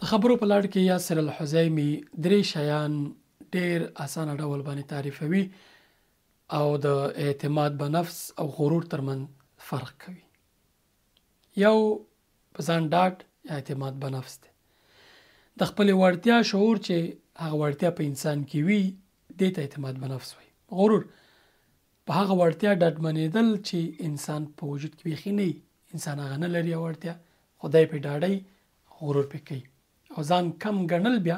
د خبرو په لړ کې یاسر الحزیمي 3 شیان ډیر اسانه ډول باندې تعریفوي او د اعتماد په نفس او غرور ترمنځ فرق کوي. یو په ځان ډاډ یا اعتماد په نفس دی. د خپل وړتیا شعور چې هغه وړتیا په انسان کې وي دې ته اعتماد په نفس وایي. غرور په هغه وړتیا ډاډمنېدل چې انسان په وجود کې بیخي نه وي، انسان هغه نه لري وړتیا، خدای په ډاډی غرور پې کوي. او ځان کم ګڼل بیا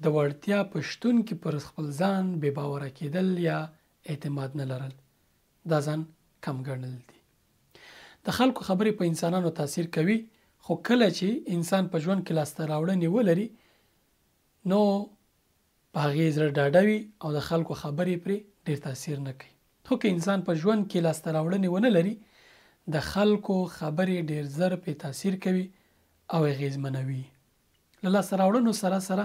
د وړتیا په شتون کې پر خپل ځان بې باوره کېدل یا اعتماد نه لرل، دا ځان کم ګڼل دي. د خلکو خبرې په انسانانو تاثیر کوي، خو کله چې انسان په ژوند کې لاسته راوړنې ولري نو په هغې زړه ډاډه وي او د خلکو خبرې پرې ډېر تاثیر نه کوي. خو که انسان په ژوند کې لاسته راوړنې ونه لري د خلکو خبرې ډېر زر پرې تاثیر کوي او اغېزمنوي. له لاسته راوړنو سره سره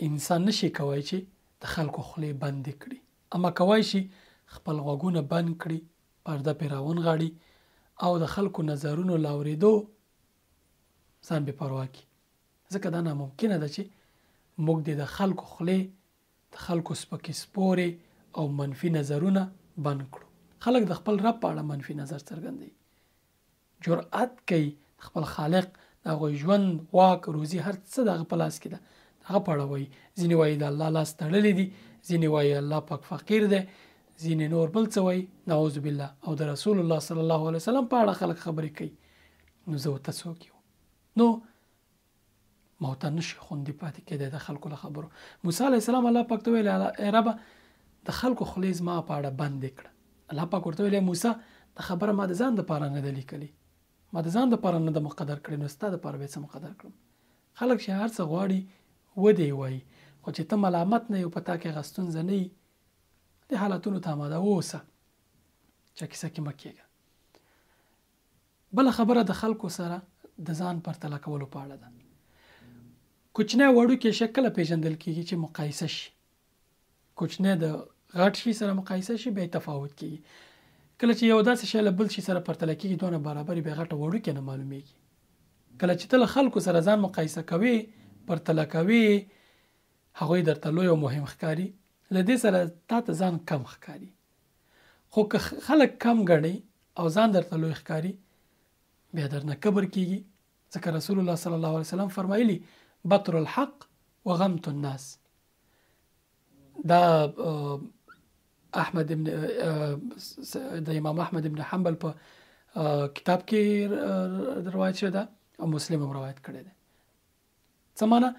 انسان نشي کولی چې د خلکو خولې بندې کړي، اما کولی شي خپل غوږونه بند کړي، پرده پرې راونغاړي او د خلکو نظرونو له اورېدو ځان بې پروا کړي. ځکه دا ناممکنه ده چې موږ د خلکو خولې، د خلکو سپکې سپورې او منفي نظرونه بند کړو. خلک د خپل رب په اړه منفي نظر څرګندوي، جرأت کوي خپل خالق د هغوی ژوند، واک، روزي، هر څه د هغه په لاس کې ده، هغه په اړه وایي. ځینې وایي د الله لاس تړلی دي، ځینې وایي الله پاک فقیر دی، ځینې نور بل څه وایي، نعوذ بالله. او د رسول الله صلی الله علیه وسلم په اړه خلک خبرې کوي. نو زه ورته څوک یو؟ نو ما ورته نشي خوندي پاتې کېدی د خلکو له خبرو. موسی علیه السلام الله پاک ته ویل ای ربه د خلکو خولې زما په اړه بندې کړه. الله پاک ورته ویل موسی دا خبره ما د ځان دپاره نه ده لیکلې، ما د ځان دپاره نه ده مقدر کړې، نو ستا دپاره به یې څه مقدر کړم. خلک چې هر څه غواړي ودې وایي، خو چې ته ملامت نه یو، په تا کې هغه ستونزه نه وي، دې حالتونو ته اماده واوسه چې کیسه کې مه کېږه. بله خبره د خلکو سره د ځان پرتله کولو په اړه ده. کوچنی وړوکی شی کله پیژندل کېږي چې مقایسه شي. کوچنی د غټ شي سره مقایسه شي بیا تفاوت کېږي. کله چې یو داسې شی له بل شي سره پرتله کېږي دونه برابري بیا غټه وړوکی نه معلومیږي. کله چې ته له خلکو سره ځان مقایسه کوي، پرتله کوي، هغوی درته لوی او مهم ښکاري، له دې سره تا ته ځان کم ښکاري. خو که خلک کم ګڼي او ځان درته لوی ښکاري بیا درنه کبر کېږي. ځکه رسول الله صلی الله علیه وسلم فرمایلي بطر الحق وغمت الناس. دا احمد ابن د امام احمد ابن حنبل په کتاب کې روایت شوی ده او مسلم هم روایت کړی دی. څه معنی؟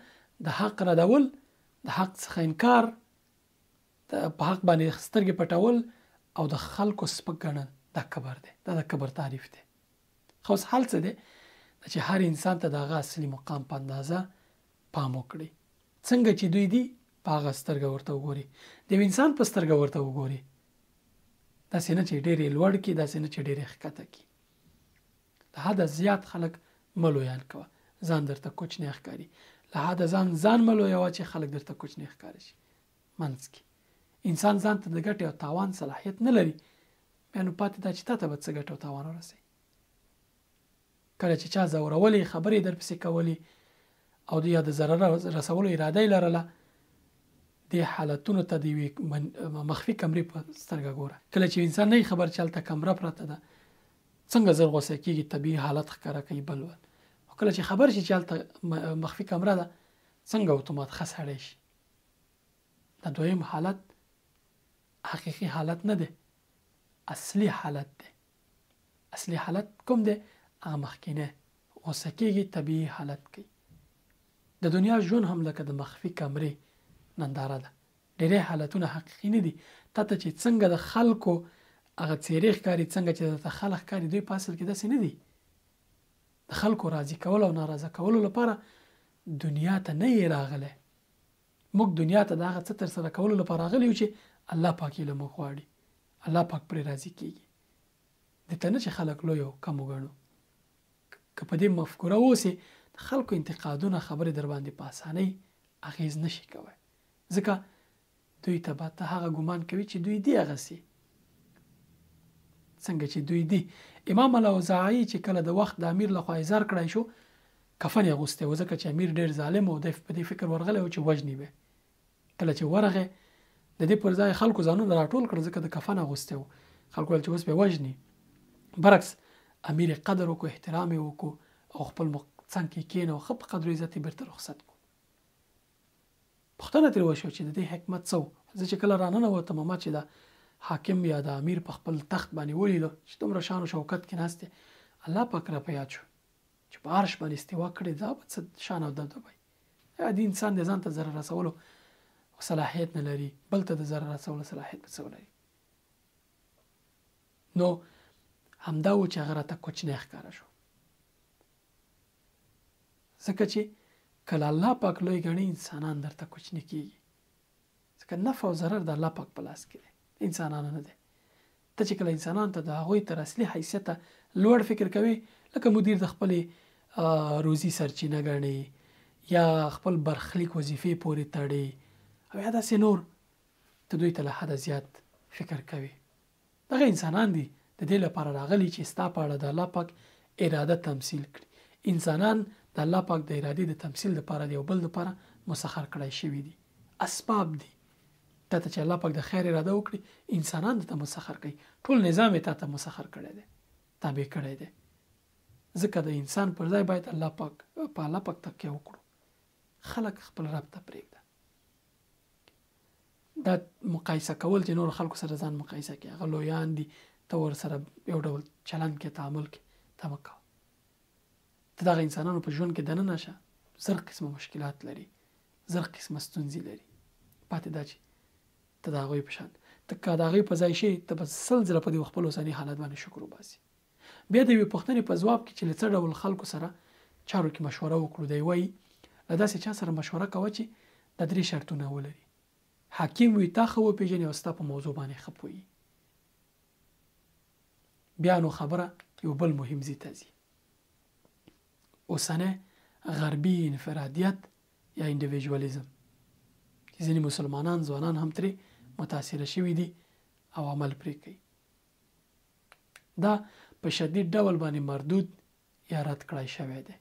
د حق ردول، د حق څخه انکار، په حق باندې سترګې پټول او د خلکو سپک ګڼل، دا کبر دی، دا د کبر تعریف دی. خو اوس حال څه دی چې هر انسان ته د هغه اصلي مقام په اندازه پام وکړي. څنګه چې دوی دي په هغه سترګه ورته وګوري، د یو انسان په سترګه ورته وګوري، داسې نه چې ډېرې لوړ کړي، داسې نه چې ډېرې ښکته کړي. له حده زیات خلک مه لویان کوه، ځان درته کوچنی ښکاري. له حده ځان مه لویوه چې خلک درته کوچنی ښکاره شي. منځ کې انسان ځان ته د ګټې او تاوان صلاحیت نه لري، بیا نو پاتې دا چې تا ته به څه ګټه او تاوان ورسوي. کله چې چا ځورولې خبرې درپسې کولې او یا د ضرر رسولو اراده یې لرله، دې حالتونو ته د یوې مخفي کمرې په سترګه ګوره. کله چې انسان نه خبر چې هلته کمره پرته ده، څنګه زر غوسه کېږي، طبیعي حالت ښکاره کوي بل ول. او کله چې خبر شي چې هلته مخفي کمره ده، څنګه اتومات ښه سړی شي. دا دویم حالت حقیقي حالت نه دی، اصلي حالت دی. اصلي حالت کوم دی؟ هغه مخکینه غوسه کېږي، طبیعي حالت کوي. د دنیا ژوند هم لکه د مخفي کمرې ننداره ده. ډېری حالتونه حقیقي نه دي. تا ته چې څنګه د خلکو هغه څېرې ښکاري، څنګه چې درته خلک ښکاري، دوی په اصل کې داسې نه دي. د خلکو راضي کولو او ناراضه کولو لپاره دنیا ته نه یې راغلی. موږ دنیا ته د هغه څه ترسره کولو لپاره راغلي یو چې الله پاک یې له موږ غواړي، الله پاک پرې راضي کېږي. دې ته نه چې خلک لوی او کم وګڼو. که په دې مفکوره اوسې د خلکو انتقادونه خبرې در باندې په اسانۍ اغېز نشي کوی، ځکه دوی ته به ته هغه ګمان کوي چې دوی دي هغسې څنګه چې دوی دي. امام الاوزاعي چې کله د وخت د امیر لخوا ایزار کړی شو، کفن یې اغوستی و ځکه چې امیر ډېر ظالم او دی په دې فکر ورغلی و چې وژني به. کله چې ورغی د دې پر ځای خلکو ځانونه راټول کړل ځکه د کفن اغوستی و. خلکو ویل چې اوس به وژني. برعکس امیر یې قدر وکړو، احترام یې وکړو او خپل څنګ کې کېناو، ښه په قدر و عزت یې بېرته رخصت کړو. پوښتنه ترې وشوه چې د دې حکمت څه و. زه چې کله راننوتم ما چې د حاکم یا د امیر په خپل تخت باندې ولیدو چې دومره شان و شوکت کې ناست دی، الله پاک را په یاد شو چې په عرش باندې استوا کړې، دا به څه شان او دبدبه وي. عادي انسان د ځان ته ضرر رسولو صلاحیت نه لري، بل ته د ضرر رسولو صلاحیت به څه ولري. نو همدا و چې هغه راته کوچنی ښکاره شو، ځکه چې کله الله پاک لوی ګڼي انسانان درته کوچني کېږي، ځکه نفع او ضرر د الله پاک په لاس کې دی، انسانانو نه دی. ته چې کله انسانان ته د هغوی تر اصلي حیثیته لوړ فکر کوي، لکه مدیر د خپلې روزي سرچینه ګڼي یا خپل برخلیک وظیفې پورې تړي او یا داسې نور، ته دوی ته له حده زیات فکر کوي. دغه انسانان دي د دې لپاره راغلي چې ستا په اړه د الله پاک اراده تمثیل کړي. انسانان د الله پاک د ارادې د تمثیل لپاره دی او بل لپاره مسخر کړای شوي دي، اسباب دي. ته چې الله پاک د خیر اراده وکړي، انسانان ته مسخر کوي، ټول نظام یې ته مسخر کړی دی، تابع کړی دی. ځکه د انسان پر ځای باید الله پاک تکیه وکړو. خلک خپل رب ته پرېږده. دا مقایسه کول چې نور خلکو سره ځان مقایسه کوي، هغه لویان دي، ته ورسره یو ډول چلند کې تعامل کې ته مه کوه. ته دغه انسانانو په ژوند کې دننه شه، زر قسمه مشکلات لري، زر قسمه ستونزې لري. پاتې دا چې ته د هغوی په شان ته که د هغوی په ځای شي، ته به سل ځله په دې خپل اوسني حالت باندې شکر وباسي. بیا د یوې پوښتنې په ځواب کې چې له څه ډول خلکو سره چارو کې مشوره وکړو، دی وایي له داسې چا سره مشوره کوه چې د 3 شرطونه ولري. حاکم وي، تا ښه وپېژني او ستا په موضوع باندې ښه پوهي. بیا نو خبره یو بل مهم ځای ته ځي، اوسنی غربي انفرادیت یا انډیویژوالیزم. ځینې مسلمانان ځوانان هم ترې متاثره شوي دي او عمل پرې کوي. دا په شدید ډول باندې مردود یا رد کړای شوی دی،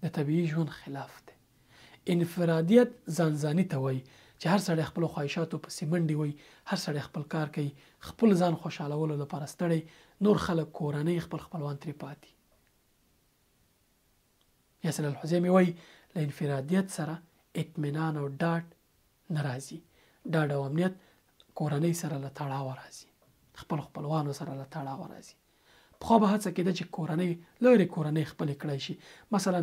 د طبیعي ژوند خلاف دی. انفرادیت ځانځاني ته وایي چې هر سړی خپل خواهشاتو پسې منډې وي، هر سړی خپل کار کوي، خپل ځان خوشحالولو لپاره ستړی، نور خلک کورنۍ خپلوان ترې پاتې. یاسر الحزیمي وایي له انفرادیت سره اطمینان او ډاډ نه راځي. ډاډ او امنیت کورنۍ سره له تړاوه راځي، خپلوانو سره له تړاوه راځي. پخوا به هڅه کېده چې لرې کورنۍ خپلې کړی شي. مثلا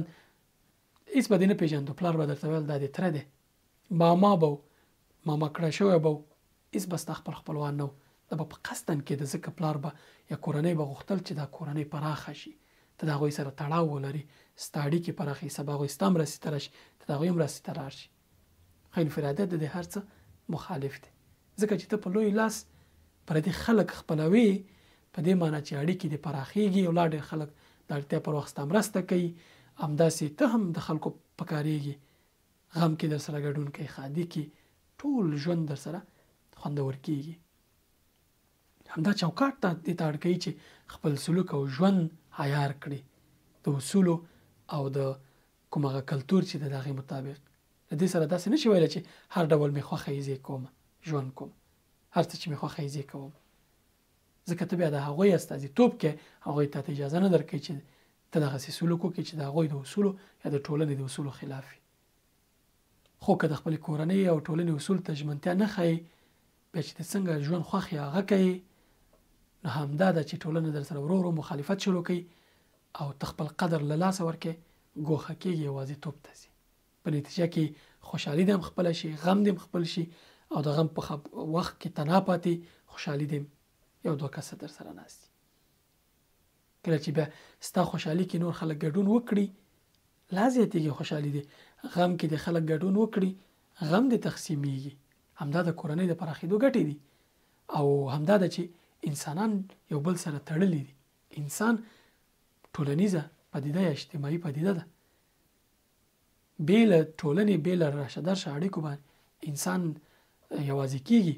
هېڅ به دې نه پېژندو، پلار به درته ویل دا دې تره دی، ماما کړی شوی به و، هېڅ به ستا خپلوان نه و. دا به په قصدن کېده، ځکه پلار به یا کورنۍ به غوښتل چې دا کورنۍ پراخه شي، ته د هغوی سره تړاو ولري، ستا اړیکې پراخې، سبا هغوی ستا مرستې ته راشي، ته د هغوی هم مرستې ته راشي. خو انفرادیت د دې هر څه مخالف دی، ځکه چې ته په لوی لاس پردي خلک خپلوي، په دې معنی چې اړیکې دې پراخېږي او لا ډېر خلک د اړتیا پر وخت ستا مرسته کوي. همداسې ته هم د خلکو پکارېږي، غم کې در سره ګډون کوي، ښادي کې، ټول ژوند در سره خوندور کېږي. همدا چوکاټ ته دې ته اړ کوي چې خپل سلوک او ژوند عیار کړي د اصولو او د کوم هغه کلتور چې د هغې مطابق. د دې سره داسې نشي ویلی چې هر ډول مې خوښه یې زه کوم، ژوند کوم، هر څه چې مې خوښه یې زه کوم، ځکه ته بیا د هغوی استازیتوب کې هغوی ته اجازه نه درکوي چې ته دغسې سلوک وکړي چې د هغوی د اصولو یا د ټولنې د اصولو خلاف وي. خو که د خپلې کورنۍ او ټولنې اصول ته ژمنتیا نه ښایي، بیا چې ته څنګه ژوند خوښ یې هغه کوي، نو همدا ده چې ټولنه در سره ورو ورو مخالفت شروع کوي او ته خپل قدر له لاسه ورکې، ګوښه کېږي، یوازیتوب ته ځي. په نتیجه کې خوشحالي دې هم خپله شي، غم دې هم خپل شي، او د غم په وخت کې تنها پاتې، خوشحالي دې یو دوه کسه در سره ناست دي. کله چې بیا ستا خوشحالي کې نور خلک ګډون وکړي، لا زیاتېږي خوشحالي دې. غم کې د خلک ګډون وکړي، غم دې تقسیمیږي. همدا د کورنۍ د پراخېدو ګټې دي، او همدا ده چې انسانان یو بل سره تړلي دي. انسان ټولنیزه پدیده یا اجتماعي پدیده ده. بې له ټولنې، بې له راشه درشه اړیکو باندې انسان یوازې کېږي.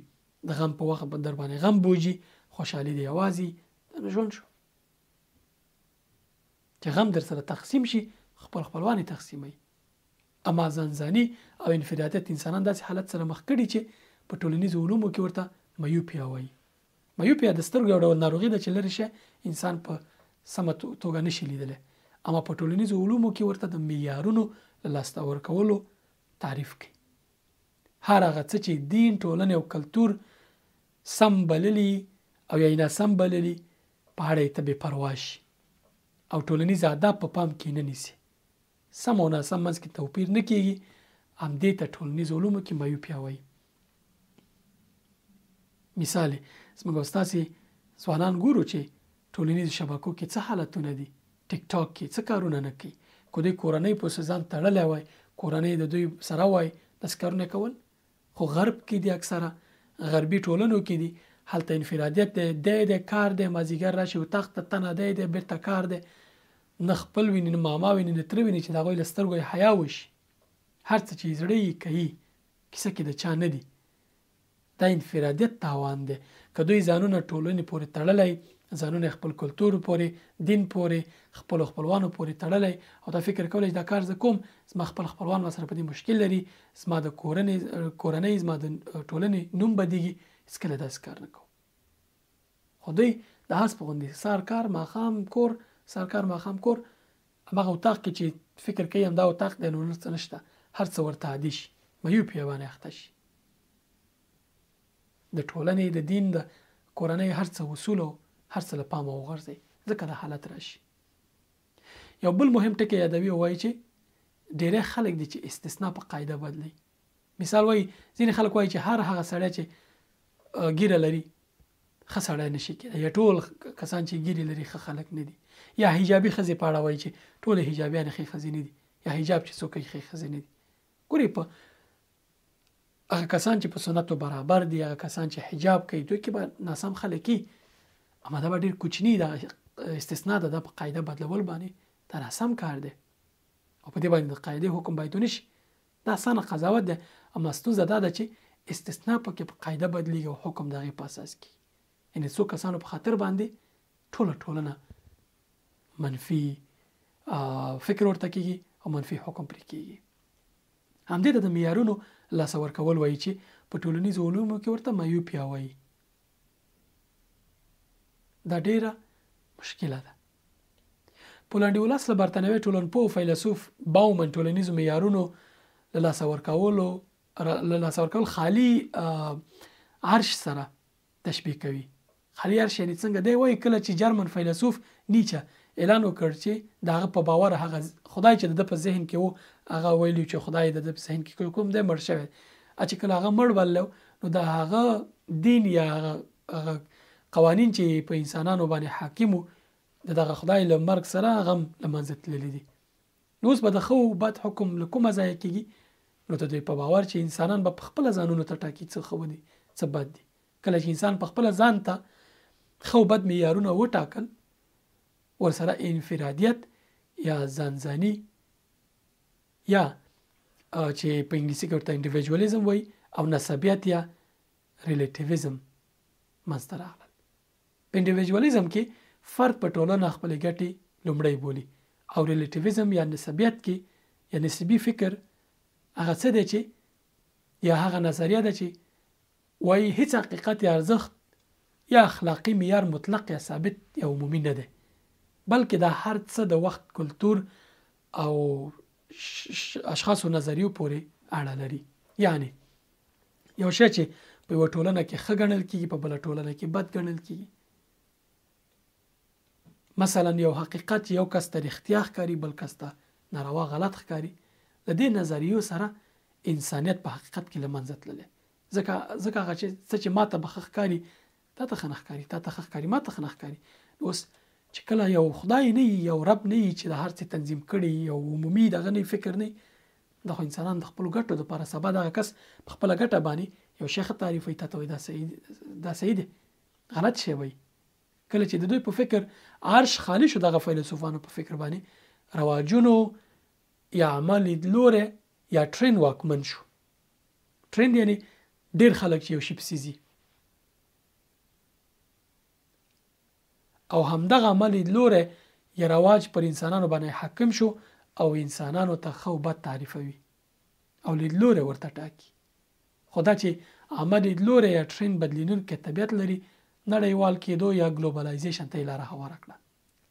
د غم په وخت در باندې غم بوجي، خوشحالي دې یوازې ژوند شو. چې غم در سره تقسیم شي، خپل خپلوان تقسیموي. اما ځانځاني او انفرادیت انسانان داسې حالت سره مخ کړي چې په ټولنیزو علومو کې ورته مایوپیا وایي. مایوپیا د سترګو یو ډول ناروغي ده چې لري شي انسان په سمه توګه نشي لیدلی. اما په ټولنیزو علومو کې ورته د معیارونو له لاسته ورکولو تعریف کوي. هر هغه څه چې دین، ټولنه او کلتور سم بللی او یا ناسم بللی په اړه ته بې پروا شي او ټولنیز آداب په پام کې نه نیسي. سم او ناسم منځ کې توپیر نه کیږي. همدې ته ټولنیز علومو کې مایوپیا وایي. مثال زموږ استاسي ځوانان ګورو چې ټولنیز شبکو کې څه حالتونه دي، ټیک ټاک کې څه کارونه نه کوي. کو دوی کورنۍ په ځان تړلې وای، کورنۍ د دوی سره وای داس کارونه کول. خو غرب کې دي اکثره غربي ټولنو کې دي هلته انفرادیت دی، د کار دی، مازیګر راشي او تخت تنه دی بیرته کار دی، نه خپل ویني، نه ماما ویني، نه تر ویني چې دا غوي لسترګو حیا وشي. هر څه چې زړه یې کوي کیسه کې د چا نه دي. دا انفرادیت تاوان دی. که دوی ځانونه ټولنې پورې تړلی، ځانونه خپل کلتور پورې، دین پورې، خپل خپلوانو پورې تړلی او دا فکر کولی چې دا کار زه کوم، زما خپل خپلوان سره په دې مشکل لري، زما د کورنۍ زما د ټولنې نوم بدیږي، هېڅکله داسې کار نه کوم. خو دوی د هسپ غوندې سهار کار ماښام کور، سهار کار ماښام کور، هماغه اتاق کې چې فکر کوي همدا اتاق دی، نور څه نشته، هر څه ورته عادي شي، مایوپیا باندې اخته شي. د ټولنې، د دین، د کورنۍ هر څه اصول او هر څه له پامه وغورځي، ځکه دا حالت راشي. یو بل مهم ټکی یادوي او وایي چې ډېری خلک دي چې استثناء په قاعده بدلوي. مثال وایي ځینې خلک وایي چې هر هغه سړی چې ګیره لري ښه سړی نشي کېدی، یا ټول کسان چې ګیرې لري ښه خلک نه دي. یا حجابي ښځې په اړه وایي چې ټول حجابیان ښې ښځې نه دي، یا حجاب چې څوک یې ښې ښځې نه دي. ګورې په هغه کسان چې په سنتو برابر دي، هغه کسان چې حجاب کوي، دوی کې به ناسم خلک وي، اما دا به ډېر کوچني ده. استثناء ده په قاعده بدلول باندې دا ناسم کار دی او په دې باندې د قاعده حکم باید ونشي. دا اسانه قضاوت ده، اما ستونزه دا ده چې استثناء پکې په قاعده بدلیږي او حکم د هغې په اساس کې، یعنې څو کسانو په خاطر باندې ټولنه منفي فکر ورته کېږي او منفي حکم پرې کېږي. همدې ته د معیارونو لاسه ورکول وایي چې په ټولنیزو علومو کې ورته مایوپیا وایي. دا ډیره مشکله ده. پولنډي ولس له برتانوي ټولنپوه فیلسوف باومن ټولنیزو معیارونو له لاسه ورکول خالي عرش سره تشبیه کوي. خالي عرش یعنې څنګه دی؟ وایي کله چې جرمن فیلسوف نیچه اعلان وکړ چې د هغه په باور هغه خدای چې د په ذهن کې وو، هغه ویلي چې خدای د په ذهن کې کوم دی مړ شوی، چې کله هغه مړ بللو نو د هغه دین یا هغه قوانین چې په انسانانو باندې حاکمو دغه خدای له مرګ سره هغه له منځه تللی دي. نو اوس به د ښه او بد حکم له کومه ځایه کېږي؟ نو د دوی په باور چې انسانان به په خپله ځانونو ته ټاکي څه ښه دي څه بد دي. کله چې انسان په خپله ځان ته ښه او بد معیارونه وټاکل، ورسره انفرادیت یا ځانځاني یا چې په انګلیسي کې ورته انډیویجوالېزم وایي او نسبیت یا ریلیټیویزم منځته راغلل. په انډیویجوالېزم کې فرد په ټولنه خپلې ګټې لومړی بولي او ریلیټیویزم یا نسبیت کې یا نسبي فکر هغه څه دی چې یا هغه نظریه ده چې وایي هیڅ حقیقت یا ارزښت یا اخلاقي معیار مطلق یا ثابت یا عمومي نه دی، بلکې دا هر څه د وخت، کلتور او اشخاصو نظریو پورې اړه لري. یعنی یو شی چې په یوه ټولنه کې ښه ګڼل کېږي په بله ټولنه کې بد ګڼل کېږي. مثلا یو حقیقت یو کس ته رښتیا ښکاري، بل کس ته ناروا غلط ښکاري. د دې نظریو سره انسانیت په حقیقت کې له منځه تللی. ځکه هغه څه چې ما ته به ښه ښکاري تا ته ښه نه ښکاري، تا ته ښه ښکاري ما ته ښه نه ښکاري. اوس چې کله یو خدای نه وي، یو رب نه وي چې د هر څه تنظیم کړي، یو عمومي دغه نه فکر نه، دا خو انسانان د خپلو ګټو دپاره سبا دغه کس په خپله ګټه باندې یو شی ښه تعریفوي، تا ته وایي دا صحیح دی، غلط شی وایي. کله چې د دوی په فکر عرش خالی شو، دغه فیلسوفانو په فکر باندې رواجونو یا عمل لیدلوری یا ټرند واکمن شو. ټرند یعنی ډېر خلک چې یو شي پسې ځي او همدغه عمل لیدلوری یا رواج پر انسانانو باندې حاکم شو او انسانانو ته خو بد تعریفوي او لیدلوری ورته ټاکي. خدا چې عامه لیدلوری یا ټرند بدلینونکي طبیعت لري نړیوال کېدو یا ګلوبلایزیشن ته لاره هواره کړه.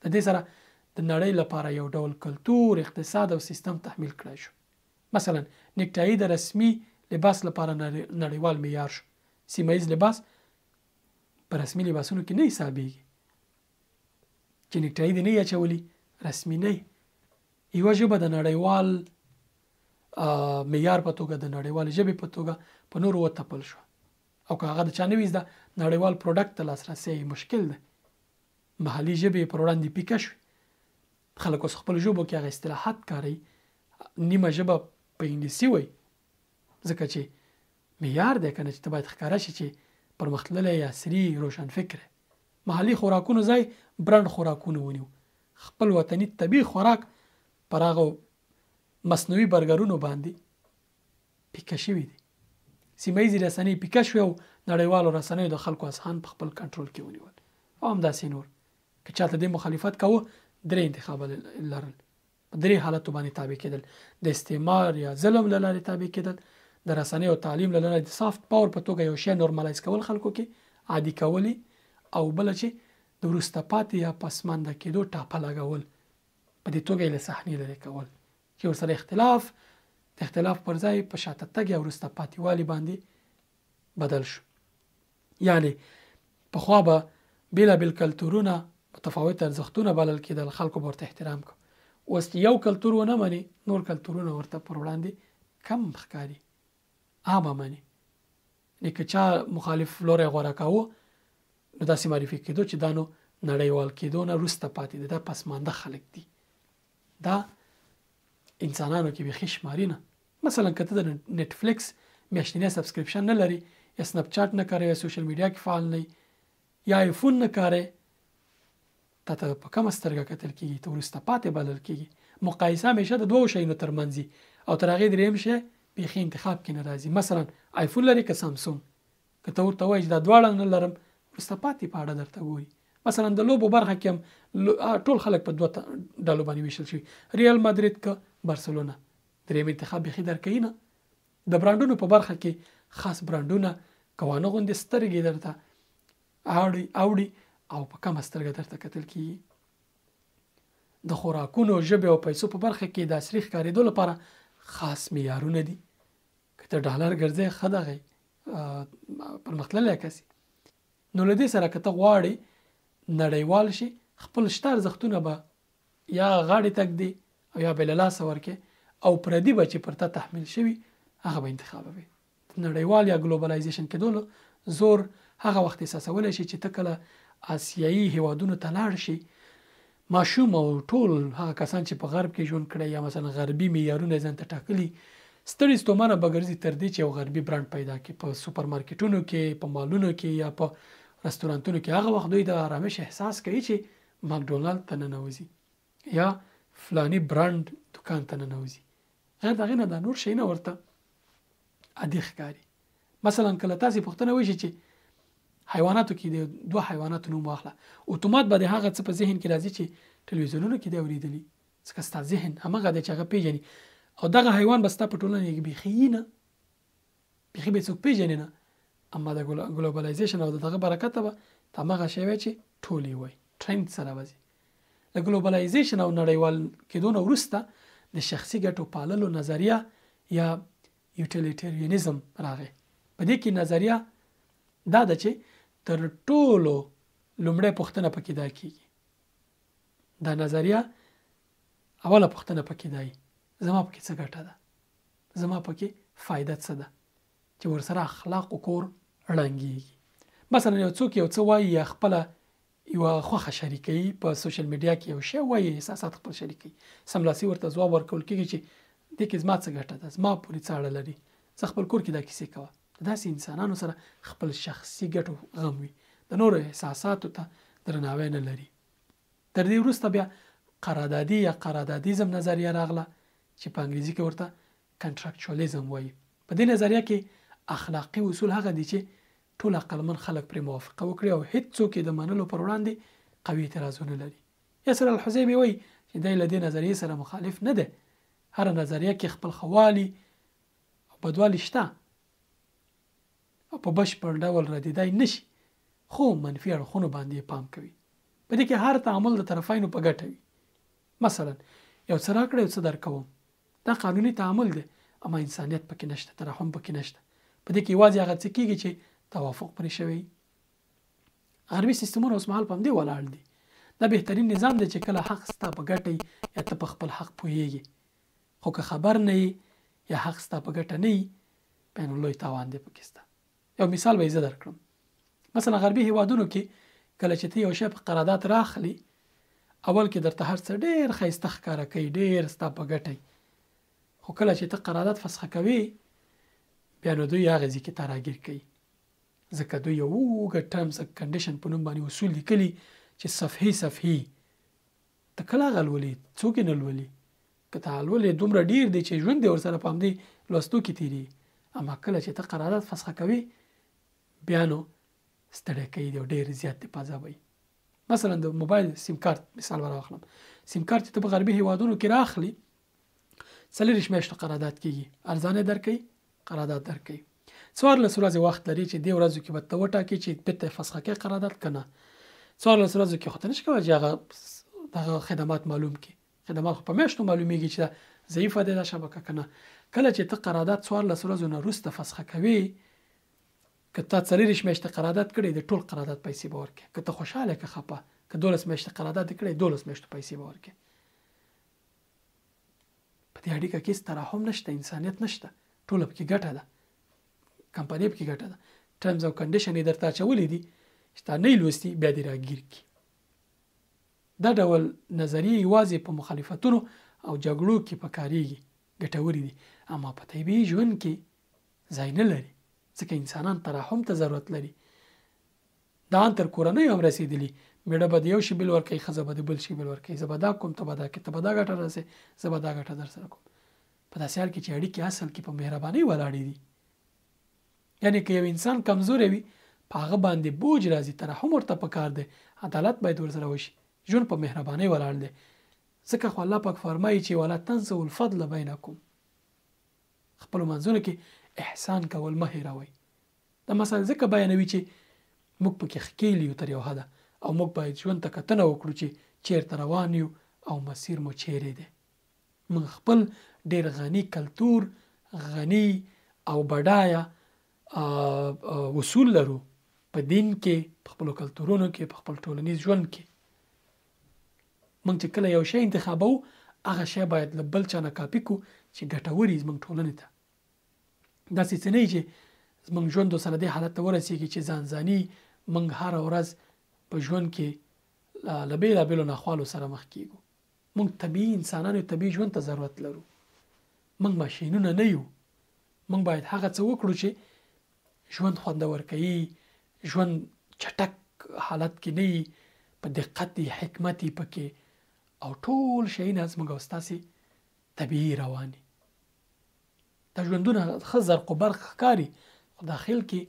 د دې سره د نړۍ لپاره یو ډول کلتور، اقتصاد او سیستم تحمیل کړی شو. مثلا نیکټايي د رسمي لباس لپاره نړیوال معیار شو. سیمه ییز لباس په رسمي لباسونو کې نه حسابېږي. چې نیکټايي دې نه اچولي رسمي نه. یو ژبه د نړیوال معیار په توګه د نړیوال ژبې په توګه په نور وتپل شو. او که هغه د چا نه وي د نړیوال پروډکټ ته لاسرسی مشکل دی. محلي ژبې پر وړاندې پیکه شوې. خلک اوس خپل ژبو کې هغه اصطلاحات کاروي. نیمه ژبه په انګلیسي وایي ځکه چې معیار دی که نه چې ته باید ښکاره شي چې پرمختللی عصري روشنفکره. محلي خوراکونو ځای برانډ خوراکونه ونیو. خپل وطني طبیعي خوراک پر هغه مصنوعي برګرونو باندې پیکه شوي دي. سیمه ییزې رسنۍ پیکه شوې او نړیوالو رسنیو د خلکو اذهان په خپل کنټرول کې ونیول. او همداسې نور که چاته دې مخالفت کوه 3 انتخاب لرل. 3 حالتو باندې تابع کېدل: د استعمار یا ظلم له لارې تابع کېدل، د رسنیو او تعلیم له لارې د سافت پاور په توګه یو شی نورمالایز کول، خلکو کې عادي کولی، او بل چې د وروسته پاتې یا پسمانده کېدو ټاپه لګول، په دې توګه یې له صحنې لرې کول چې ورسره اختلاف د اختلاف پر ځای په شاته تګ یا وروسته پاتې والي باندې بدل شو. یعنی پخوا به بېلابېل کلتورونه متفاوت ارزښتونه بلل کېدل، خلکو به ورته احترام کو. اوس یو کلتور ونه مني نور کلتورونه ورته پر وړاندې کم ښکاري، عامه مني. که چا مخالف لوری غوره کاوه نو داسې معرفي کېدو چې دا نو نړیوال کېدو نه وروسته پاتې دي، دا پسمانده خلک دي، دا انسانانو کې بیخي شماري نه. مثلا که ته د نټفلیکس میاشتنی سبسکرپشن نه لري، یا سنپ چاټ نه کاروي، یا سوشل میډیا کې فعال نه، یا آیفون نه کاروي، ته په کومه سترګه کتل کېږي؟ ته وروسته پاتې بلل کېږي. مقایسه همیشه د 2 شیانو ترمنځ وي او تر هغې درېیم شی بیخي انتخاب کې نه راځي. مثلا آیفون لري که سامسونګ، که ته ورته وایي چې دا دواړه نه لرم، وروسته پاتې په اړه درته ګوري. مثلا د لوبو برخه کې هم ټول خلک په 2 ډلو باندې ویشل شوي: ریال مادرید که بارسلونا. درېیم انتخاب بیخي درکوي نه. د برانډونو په برخه کې خاص برانډونه کوانه غوندې سترګې درته اوړي او په کومه سترګه درته کتل کېږي. د خوراکونو، ژبې او پیسو په برخه کې د عصري ښکارېدو لپاره خاص معیارونه دي. که ته ډالر ګرځې ښه دغه پرمختللی کسي. نو له دې سره که ته غواړې نړیوال شي، خپل شته ارزښتونه به یا غاړې تږدې او یا به له لاسه ورکې، او پردي به چې پر تا تحمیل شوي هغه به انتخابوي. نړیوال یا ګلوبلایزیشن کېدو زور هغه وخت احساسولی شي چې ته کله آسیایي هیوادونو ته لاړ شي، ماشوم او ټول هغه کسان چې په غرب کې ژوند کړی یا مثلا غربي معیارونه ځان ته ټاکلي، ستړي ستومانه به ګرځي تر دې چې یو غربي برانډ پیدا کړي په سوپر مارکیټونو کې، په مالونو کې یا په رستورانتونو کې. هغه وخت دوی د آرامش احساس کوي چې ماکډونالډ ته ننوځي یا فلاني برانډ دکان ته ننوځي. غیر دغه نه دا نور شی نه ورته عادي ښکاري. مثلا کله تاسې پوښتنه وشي چې حیواناتو کې د 2 حیواناتو نوم واخله، اتومات به د هغه څه په ذهن کې راځي چې ټلویزیونونو کې دی اورېدلي، ځکه ستا ذهن همغه دی چې هغه پیژني. او دغه حیوان به ستا په ټولنه کې بیخي نه، بیخي به څوک پیژني نه. اما د ګلوبلایزیشن او دغه برکته به همغه شی وي چې ټول یې وایي، ټرند سره وځي. د ګلوبلایزیشن او نړیوال کېدو نه وروسته د شخصي ګټو پاللو نظریه یا یوټیلیټریانیزم راغی. په دې کې نظریه دا ده چې تر ټولو لومړی پوښتنه پکې دا کېږي. دا نظریه اوله پوښتنه پکې دا وي: زما پکې څه ګټه ده؟ زما پکې فایده څه ده؟ چې ورسره اخلاق او کور ړنګېږي. مثلا یو څوک یو څه وایي یا خپله یوه خوښه شریکوي په سوشل میډیا کې، یو شی وایي، احساسات خپل شریکوي، سملاسي ورته ځواب ورکول کېږي چې دې کې زما څه ګټه ده، زما پورې څه اړه لري، زه خپل کور کې دا کیسې کوه. داسې انسانانو سره خپل شخصي ګټو غم وي، د نورو احساساتو ته درناوی نه لري. تر دې وروسته بیا قراردادي یا قراردادیزم نظریه راغله چې په انګریزي کې ورته کنټراکچوالېزم وایي. په دې نظریه کې اخلاقي اصول هغه دي چې ټول عقلمن خلک پرې موافقه وکړي او هیڅ څوک د منلو پر وړاندې قوي اعتراضونه لري. یاسر الحزیبي وایي چې دی له دې نظریې سره مخالف نه دی. هر نظریه کې خپل خوالي او بدوالي شته او په بشپړ ډول ردېدای نشي، خو منفي اړخونو باندې پام کوي. په دې کې هر تعامل د طرفینو په ګټه وي. مثلا یو څه راکړه یو څه درکوم، دا قانوني تعامل دی، اما انسانیت پکې نشته، ترحم پکې نشته. په دې کې یوازې هغه څه کېږي چې توافق پرې شوی. غربي سیستمونه اوس مهال په همدې ولاړ دي. دا بهترین نظام دی چې کله حق ستا په ګټه یا ته په خپل حق پوهېږي، خو که خبر نه یې یا حق ستا په ګټه نه یي، بیا نو لوی تاوان دی پکې ستا. یو مثال به یې زه درکړم. مثلا غربي هیوادونو کې کله چې ته یو شی په قرارداد راخلي، اول کې درته هر څه ډېر ښایسته ښکاره کوي، ډېر ستا په ګټه، خو کله چې ته قرارداد فسخه کوي بیا نو دوی هغه ځای کې تا راګیر کوي، ځکه دوی یو اوږد ټرمز اند کنډیشن په نوم باندې اصول لیکلي چې صفحې ته کله هغه لولي، څوک یې نه لولي. که ته لولې دومره ډېر دی چې ژوند دې ورسره په همدې لوستو کې تېرېږي. اما کله چې ته قرارداد فسخه کوي بیا نو ستړی کوي او ډېر زیات دې پازابوي. مثلا د موبایل سیم کارت مثال واخلم. سیم کارت ته په غربي هیوادونو کې راخلي 40 میاشتو قرارداد کېږي، ارزانه درکوي، قرارداد درکوي. 14 ورځې وخت لري چې دې ورځو کې به ته وټاکې چې بېرته فسخه کوي قرارداد که نه. 14 ورځو کې خو ته نشي کولی چې هغه خدمات معلوم کړي. خدمات خو په میاشتو معلومیږي چې ضعیفه ده دا شبکه که نه. کله چې ته قرارداد 14 ورځو نه وروسته فسخه کوي، که تا 40 میاشتې قرارداد کړی د ټول قرارداد پیسې به ورکړې، که ته خوشحاله که خفه، که 12 میاشتې قرارداد کړی 12 میاشتو پیسې به ورکړې. په دې اړیکه کې ترحم نشته، انسانیت نشته، ټوله پکې ګټه ده، کمپنۍ پکې ګټه ده. ټرمز او کنډیشن یې درته اچولي دي چې تا نه لوستي بیا دې راګیر کړي. دا ډول نظریې یوازې په مخالفتونو او جګړو کې پکارېږي، ګټورې دي، اما په طبیعي ژوند کې ځای نه لري، ځکه انسانان ترحم ته ضرورت لري. دا ان تر کورنۍ هم رسېدلي، میړه به د یو شي بل ورکوي، ښځه به د بل شي بل ورکوي، زه به دا کوم ته به دا کوې، ته به دا ګټه رسې، زه به دا ګټه در سره کوم. په داسې حال کې چې اړیکې اصل کې په مهربانۍ ولاړې دي. یعنې که یو انسان کمزوری وي په هغه باندې بوج راځي، ترحم ورته پکار دی، عدالت باید ورسره وشي، ژوند په مهربانۍ ولاړ دی. ځکه خو الله پاک فرمایي چې ولا تنسوا الفضل بینکم، خپلو منځونو کې احسان کول مه هېروئ. دا مثلا ځکه بیانوي چې موږ پکې ښکېل یو تر یو حده، او موږ باید ژوند ته کتنه وکړو چې چیرته روان یو او مسیر مو چیرې دی. موږ خپل ډېر غني کلتور، غني او بډایه اصول لرو په دین کې، په خپلو کلتورونو کې، په خپل ټولنیز ژوند کې. موږ چې کله یو شی انتخابو، هغه شی باید له بل چا نه کاپي کړو چې ګټور وي زموږ ټولنې ته. داسې څه نه وي چې زموږ ژوند سره دې حالت ته ورسېږي چې ځانځاني موږ هره ورځ په ژوند کې له بېلابېلو ناخوالو سره مخ کېږو. موږ طبیعي انسانان یو، طبیعي ژوند ته ضرورت لرو. موږ ماشینونه نه یو. موږ باید هغه څه وکړو چې ژوند خوندور کوي، ژوند چټک حالت کې نه وي، په دقت یې، حکمت یې پکې، او ټول شیونه زموږ او ستاسې طبیعي رواني. دا ژوندونه ښه زرق و برق ښکاري، خو داخل کې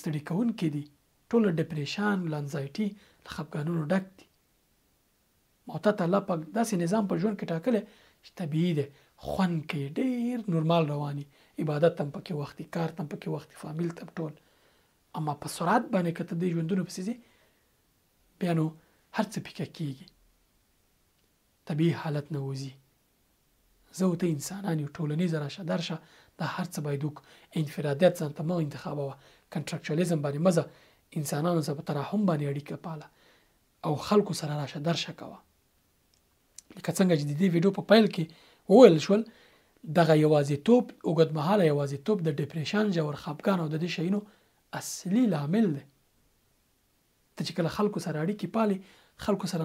ستړي کوونکي دي. ټول ډپریشن، لانزایټي، له خفګانونو ډک دي. معتاد الله پاک داسې نظام په ژوند کې ټاکلی چې طبیعي دی، خوند کوي، ډېر نورمال رواني، عبادت هم پکې وختي، کار هم پکې وختي، فامیل ته ټول. اما په سرعت باندې که ته دې ژوندونو پسې ځې، بیا نو هر څه پیکه کېږي، طبیعي حالت نه وځي. زه او ته انسانان یو، ټولنیزه راشه درشه، دا هر څه باید وکړو. انفرادیت ځان ته مه انتخابوه، کنټراکچولیزم باندې مه ځه، انسانانو سره په ترحم باندې اړیکه پاله او خلکو سره راشه درشه کوه. لکه څنګه چې د دې ویډیو په پیل کې وویل شول، دغه یوازیتوب، اوږدمهاله یوازیتوب د ډپریشن، ژور خفګان او د دې شیانو اصلي لامل دی. ته چې کله خلکو سره اړیکې پالې، خلکو سره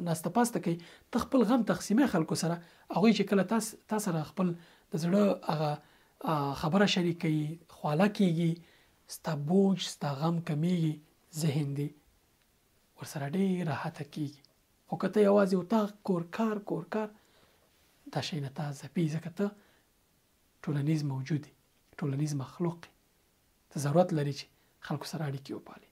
ناسته پاسته کوي، ته خپل غم تقسیمې خلکو سره، هغوی چې کله تا سره خپل د زړه هغه خبره شریکوي، خواله کېږي، ستا بوج، ستا غم کمیږي، ذهن دې ورسره ډېر راحته کېږي. خو که ته یوازې اتاق، کور کار، دا شی نه تا ځپي، ځکه ته ټولنیز موجود یې، ټولنیز مخلوق یې، ته ضرورت لري چې خلکو سره اړیکې وپالې.